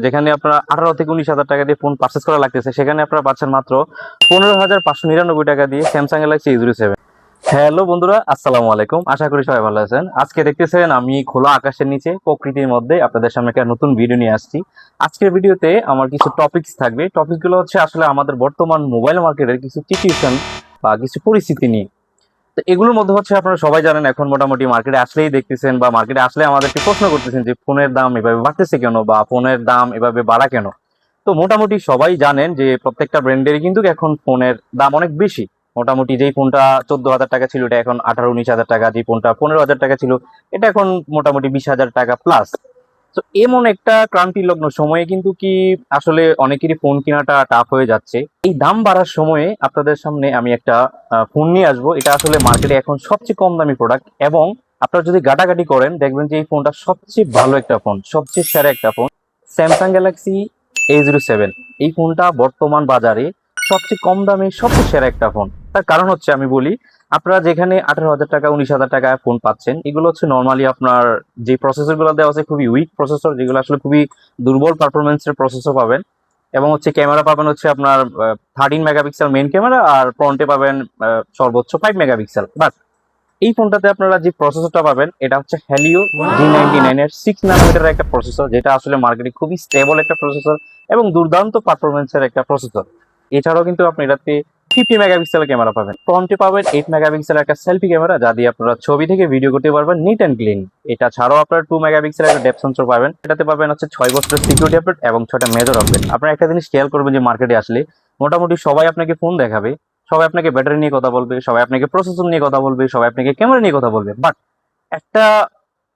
যেখানে আপনার 18 থেকে 19 হাজার টাকা দিয়ে ফোন পারচেস করা লাগতেছে, সেখানে আপনারা পাচ্ছেন মাত্র 15,599 টাকা দিয়ে স্যামসাং গ্যালাক্সি A07। হ্যালো বন্ধুরা, আসসালামু আলাইকুম। আশা করি সবাই ভালো আছেন। আজকে দেখতেছেন আমি খোলা আকাশের নিচে প্রকৃতির মধ্যে আপনাদের সামনে একটা নতুন ভিডিও নিয়ে আসছি। আজকের ভিডিওতে আমার কিছু টপিকস থাকবে। টপিকগুলো হচ্ছে আসলে আমাদের বর্তমান মোবাইল মার্কেটের কিছু সিচুয়েশন বা কিছু পরিস্থিতি নিয়ে। তো এগুলোর মধ্যে হচ্ছে আপনারা সবাই জানেন, এখন মোটামুটি মার্কেটে আসলেই দেখতেছেন বা মার্কেটে আসলে আমাদেরকে প্রশ্ন করতেছেন যে ফোনের দাম এভাবে বাড়তেছে কেন বা ফোনের দাম এভাবে বাড়া কেন। তো মোটামুটি সবাই জানেন যে প্রত্যেকটা ব্র্যান্ডেরই কিন্তু এখন ফোনের দাম অনেক বেশি। মোটামুটি যেই ফোনটা 14,000 টাকা ছিল এটা এখন 18-19 হাজার টাকা, যে ফোনটা 15,000 টাকা ছিল এটা এখন মোটামুটি 20,000 টাকা প্লাস। তো এমন একটা ক্রান্তি লগ্ন সময়ে কিন্তু কি আসলে অনেকেরই ফোন কেনাটা টাফ হয়ে যাচ্ছে। এই দাম বাড়ার সময়ে আপনাদের সামনে আমি একটা ফোন নিয়ে আসবো। এটা আসলে মার্কেটে এখন সবচেয়ে কম দামি প্রোডাক্ট, এবং আপনারা যদি ঘাটাঘাটি করেন দেখবেন যে এই ফোনটা সবচেয়ে ভালো একটা ফোন, সবচেয়ে সেরা একটা ফোন, স্যামসাং গ্যালাক্সি A07। এই ফোনটা বর্তমান বাজারে সবচেয়ে কম দামে সবচেয়ে সেরা একটা ফোন। তার কারণ হচ্ছে আমি বলি, আপনারা যেখানে 18,000 টাকা 19,000 টাকায় ফোন পাচ্ছেন, এগুলো হচ্ছে নর্মালি আপনার যে প্রসেসর গুলো দেওয়া আছে খুবই উইক প্রসেসর, যেগুলো আসলে খুবই দুর্বল পারফরমেন্সের প্রসেসর পাবেন। এবং হচ্ছে ক্যামেরা পাবেন হচ্ছে আপনার 13 মেগাপিক্সেল মেইন ক্যামেরা, আর ফ্রন্টে পাবেন সর্বোচ্চ 5 মেগাপিক্সেল। বাট এই ফোনটাতে আপনারা যে প্রসেসরটা পাবেন এটা হচ্ছে হেলিও G99 এর 6 নানোমিটার একটা প্রসেসর, যেটা আসলে মার্কেটে খুবই স্টেবল একটা প্রসেসর এবং দুর্দান্ত পারফরমেন্সের একটা প্রসেসর। এছাড়াও কিন্তু আপনি এটাতে 50 মেগাপিক্সেল ক্যামেরা পাবেন, ফ্রন্টে পাবেন 8 মেগাপিক্সেল একটা সেলফি ক্যামেরা, যা দিয়ে আপনারা ছবি থেকে ভিডিও করতে পারবেন নিট অ্যান্ড ক্লিন। এটা ছাড়াও আপনারা 2 মেগাপিক্সেল একটা ডেপথ সেন্সর পাবেন। এটাতে পাবেন হচ্ছে 6 বছরের সিকিউরিটি আপডেট এবং 6টা মেজর আপডেট। আপনারা একটা জিনিস খেয়াল করবেন যে মার্কেটে আসলে মোটামুটি সবাই আপনাকে ফোন দেখাবে, সবাই আপনাকে ব্যাটারি নিয়ে কথা বলবে, সবাই আপনাকে প্রসেসর নিয়ে কথা বলবে, সবাই আপনাকে ক্যামেরা নিয়ে কথা বলবে। বাট একটা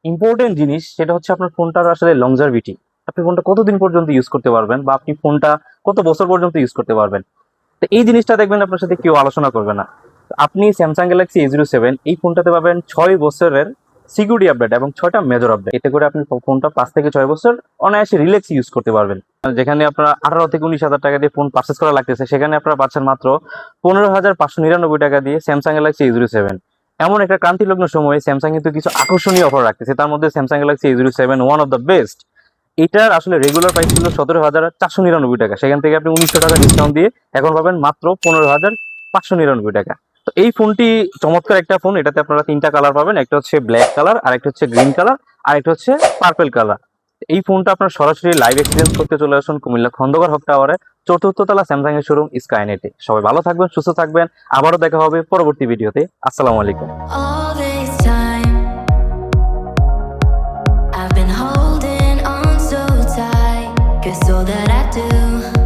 ইম্পর্টেন্ট জিনিস, সেটা হচ্ছে আপনার ফোনটার আসলে লংজারভিটি। আপনি ফোনটা কতদিন পর্যন্ত ইউজ করতে পারবেন বা আপনি ফোনটা কত বছর পর্যন্ত ইউজ করতে পারবেন। তো এই জিনিসটা দেখবেন আপনার সাথে কেউ আলোচনা করবে না। তো আপনি স্যামসাং গ্যালাক্সি A07 এই ফোনটাতে পাবেন 6 বছরের সিকিউরিটি আপডেট এবং 6টা মেজর আপডেট। এতে করে আপনি ফোনটা 5 থেকে 6 বছর অনায়াসে রিল্যাক্স ইউজ করতে পারবেন। যেখানে আপনার 18 থেকে 19 হাজার টাকা দিয়ে ফোন পারচেস করা লাগতেছে, সেখানে আপনারা পাচ্ছেন মাত্র 15,599 টাকা দিয়ে স্যামসাং গ্যালাক্সি A07। এমন একটা ক্রান্তি লগ্ন সময়ে স্যামসাং কিন্তু কিছু আকর্ষণীয় অফার রাখতেছে। তার মধ্যে Samsung Galaxy A07 one of the best. এটার আসলে রেগুলার প্রাইস ছিল 17,499 টাকা, সেখান থেকে আপনি 1,900 টাকা ডিসকাউন্ট দিয়ে এখন পাবেন মাত্র 15,599 টাকা। তো এই ফোনটি চমৎকার একটা ফোন। এটাতে আপনারা 3টা কালার পাবেন, একটা হচ্ছে ব্ল্যাক কালার, আর একটা হচ্ছে গ্রিন কালার, আর একটা হচ্ছে পার্পল কালার। এই ফোনটা আপনার সরাসরি লাইভ এক্সপিরিয়েন্স করতে চলে আসুন কুমিল্লা খন্দকার হক টাওয়ারে 4র্থ তলা স্যামসাং এর শোরুম স্কাইনেটে। সবাই ভালো থাকবেন, সুস্থ থাকবেন। আবারও দেখা হবে পরবর্তী ভিডিওতে। আসসালামু আলাইকুম। All this time, I've been holding on so tight, 'cause all that I do